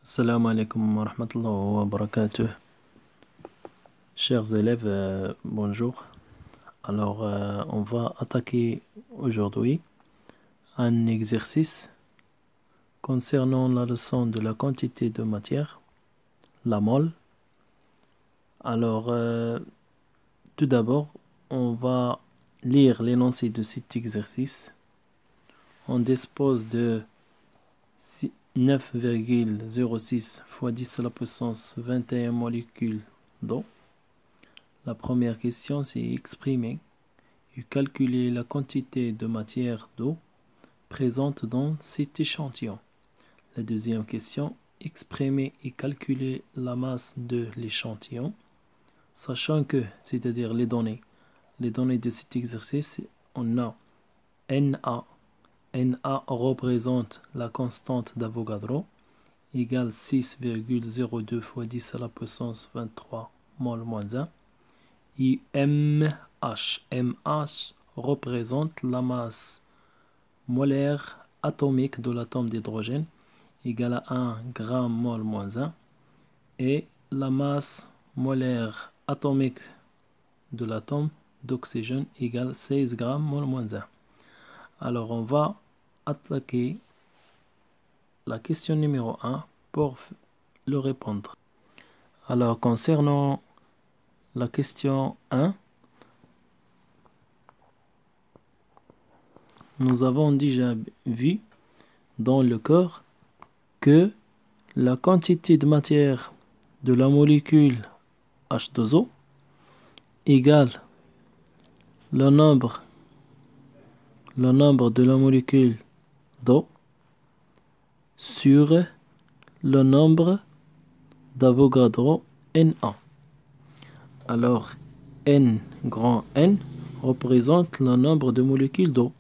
Assalamu alaikum wa rahmatullahi wa barakatuh. Chers élèves, bonjour. Alors, on va attaquer aujourd'hui un exercice concernant la leçon de la quantité de matière, la mole. Alors, tout d'abord, on va lire l'énoncé de cet exercice. On dispose de 9,06 fois 10 à la puissance 21 molécules d'eau. La première question, c'est exprimer et calculer la quantité de matière d'eau présente dans cet échantillon. La deuxième question, exprimer et calculer la masse de l'échantillon, sachant que, c'est-à-dire les données de cet exercice, on a Na. Na représente la constante d'Avogadro, égale 6,02 fois 10 à la puissance 23 mol moins 1. Et MH représente la masse molaire atomique de l'atome d'hydrogène, égale à 1 g mol moins 1. Et la masse molaire atomique de l'atome d'oxygène égale 16 g mol moins 1. Alors on va attaquer la question numéro 1 pour le répondre. Alors concernant la question 1, nous avons déjà vu dans le corps que la quantité de matière de la molécule H2O égale le nombre de la molécule d'eau sur le nombre d'Avogadro Na. Alors, N grand N représente le nombre de molécules d'eau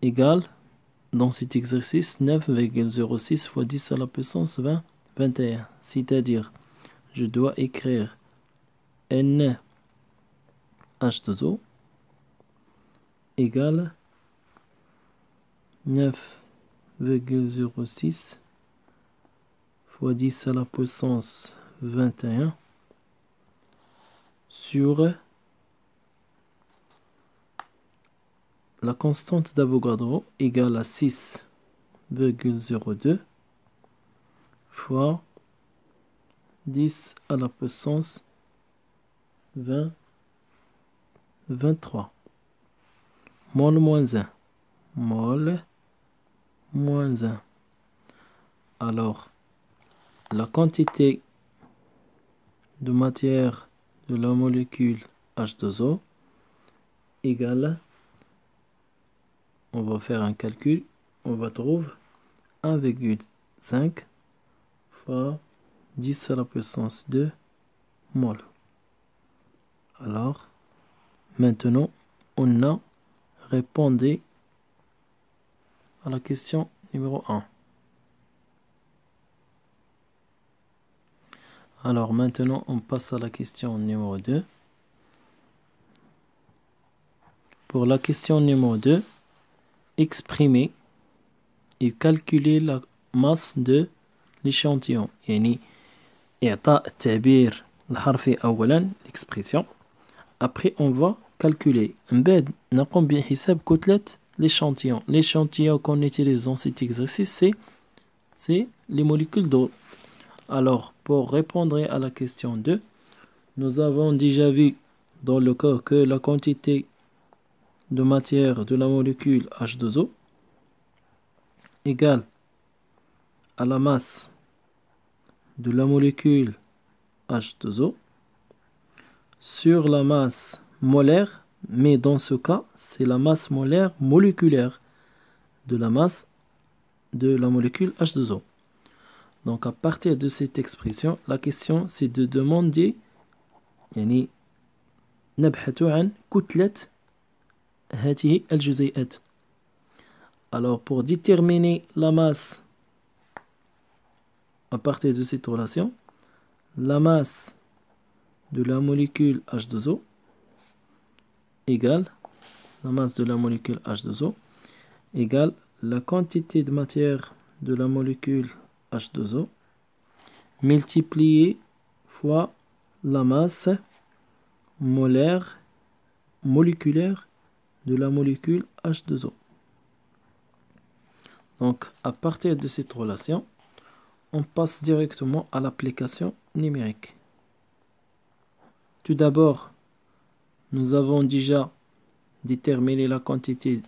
égale, dans cet exercice, 9,06 fois 10 à la puissance 21. C'est-à-dire, je dois écrire NH2O égale 9,06 fois 10 à la puissance 21 sur la constante d'Avogadro égale à 6,02 fois 10 à la puissance 23. Mol moins 1. Mol moins 1. Alors, la quantité de matière de la molécule H2O égale, on va faire un calcul, on va trouver 1,5 fois 10 à la puissance 2 mol. Alors, maintenant, on a répondu à la question numéro 1. Alors maintenant, on passe à la question numéro 2. Pour la question numéro 2, exprimer et calculer la masse de l'échantillon. يعني إعطاء التعبير الحرفي أولا l'expression. Après on va calculer. من بعد نقوم بحساب كتلة l'échantillon. L'échantillon qu'on utilise dans cet exercice, c'est les molécules d'eau. Alors, pour répondre à la question 2, nous avons déjà vu dans le cas que la quantité de matière de la molécule H2O égale à la masse de la molécule H2O sur la masse molaire, mais dans ce cas, c'est la masse molaire moléculaire de la masse de la molécule H2O. Donc à partir de cette expression, la question c'est de demander يعني نبحث عن كتلة هذه الجزيئات. Alors pour déterminer la masse à partir de cette relation, la masse de la molécule H2O égale la masse de la molécule H2O égale la quantité de matière de la molécule H2O multiplié fois la masse moléculaire de la molécule H2O. Donc, à partir de cette relation, on passe directement à l'application numérique. Tout d'abord, nous avons déjà déterminé la quantité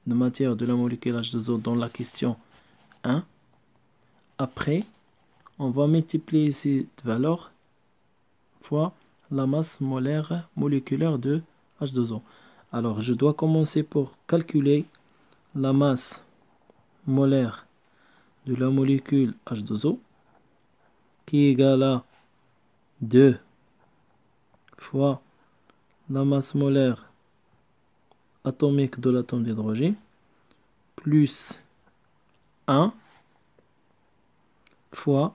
de matière de la molécule H2O dans la question 1. Après, on va multiplier cette valeur fois la masse moléculaire de H2O. Alors, je dois commencer pour calculer la masse molaire de la molécule H2O qui est égale à 2 fois la masse molaire atomique de l'atome d'hydrogène plus 1 fois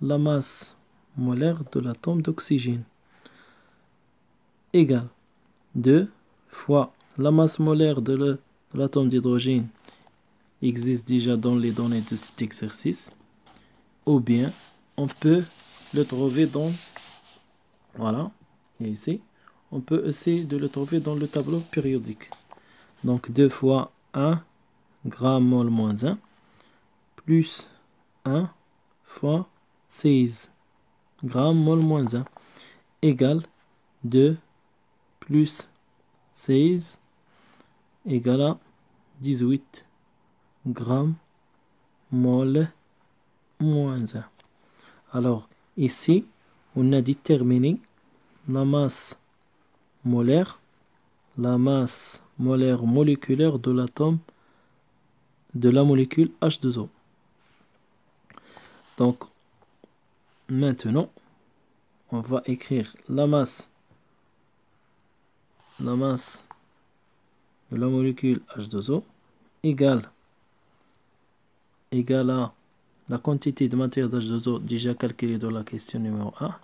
la masse molaire de l'atome d'oxygène égale 2 fois la masse molaire de l'atome d'hydrogène existe déjà dans les données de cet exercice, ou bien on peut le trouver dans, voilà, et ici, on peut essayer de le trouver dans le tableau périodique. Donc 2 fois 1 gramme mol moins 1 plus 1 fois 16 gramme mol moins 1 égale 2 plus 16 égale à 18 grammes mol moins 1. Alors ici, on a déterminé la masse molaire moléculaire de l'atome de la molécule H2O. Donc maintenant, on va écrire la masse de la molécule H2O égale à la quantité de matière d'H2O déjà calculée dans la question numéro 1